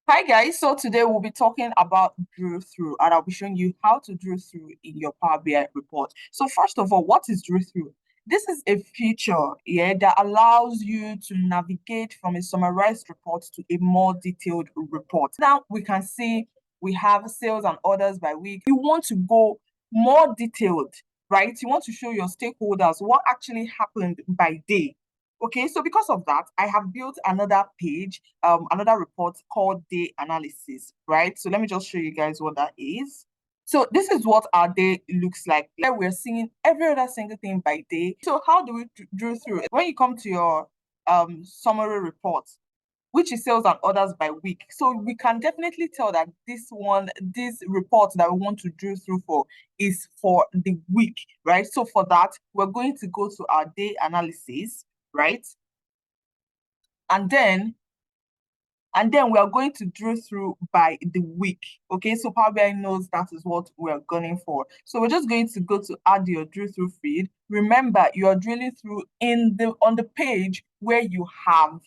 Hi guys, so today we'll be talking about drill through and I'll be showing you how to drill through in your Power BI report. So first of all, what is drill through? This is a feature, that allows you to navigate from a summarized report to a more detailed report. Now we can see we have sales and orders by week. You want to go more detailed, right? You want to show your stakeholders what actually happened by day. Okay, so because of that, I have built another page, another report called day analysis, right? So let me just show you guys what that is. So this is what our day looks like. Here we're seeing every other single thing by day. So how do we drill through it? When you come to your summary report, which is sales and orders by week. So we can definitely tell that this report that we want to drill through for is for the week, right? So for that, we're going to go to our day analysis, right? And then we are going to drill through by the week. Okay, so Power BI knows that is what we're gunning for. So we're just going to go to add your drill through feed. Remember, you are drilling through on the page where you have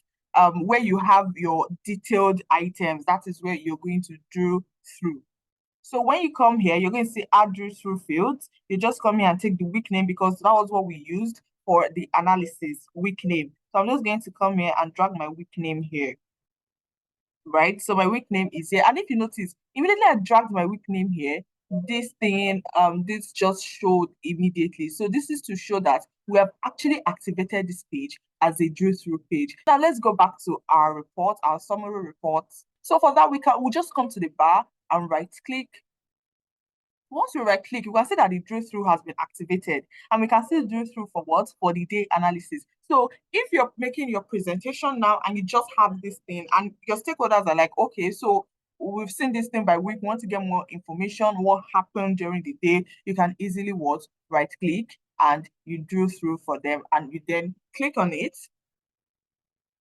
your detailed items. That is where you're going to drill through. So when you come here, you're going to see add drill through fields. You just come here and take the week name because that was what we used for the analysis, week name. So I'm just going to come here and drag my week name here, right? So my week name is here. And if you notice, immediately I dragged my week name here, this just showed immediately. So this is to show that we have actually activated this page as a drill through page. Now let's go back to our report, our summary report. So for that, we'll just come to the bar and right click. Once you right click, you can see that the drill through has been activated, and we can see the drill through for what? For the day analysis. So if you're making your presentation now and you just have this thing and your stakeholders are like, okay, so we've seen this thing by week, we want to get more information, what happened during the day, you can easily what? Right click and you drill through for them and you then click on it.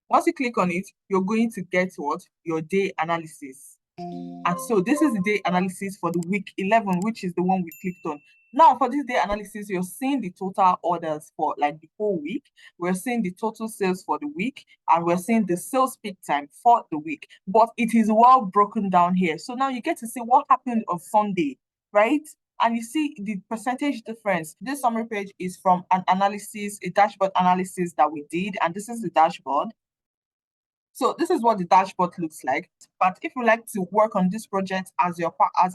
Once you click on it, you're going to get what? Your day analysis. And so this is the day analysis for the week 11, which is the one we clicked on. Now, for this day analysis, you're seeing the total orders for like the whole week. We're seeing the total sales for the week, and we're seeing the sales peak time for the week. But it is well broken down here. So now you get to see what happened on Sunday, right? And you see the percentage difference. This summary page is from an analysis, a dashboard analysis that we did, and this is the dashboard. So this is what the dashboard looks like. But if you like to work on this project as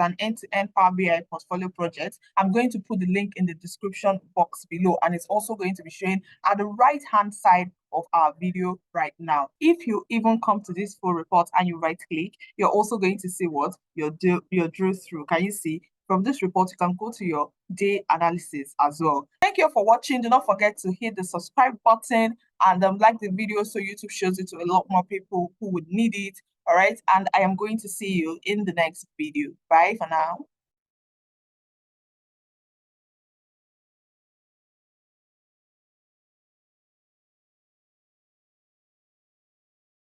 an end-to-end Power BI portfolio project, I'm going to put the link in the description box below, and it's also going to be showing at the right-hand side of our video right now. If you even come to this full report and you right click, you're also going to see what your drill through. Can you see? From this report, you can go to your day analysis as well. Thank you for watching. Do not forget to hit the subscribe button and like the video so YouTube shows it to a lot more people who would need it. All right. And I am going to see you in the next video. Bye for now.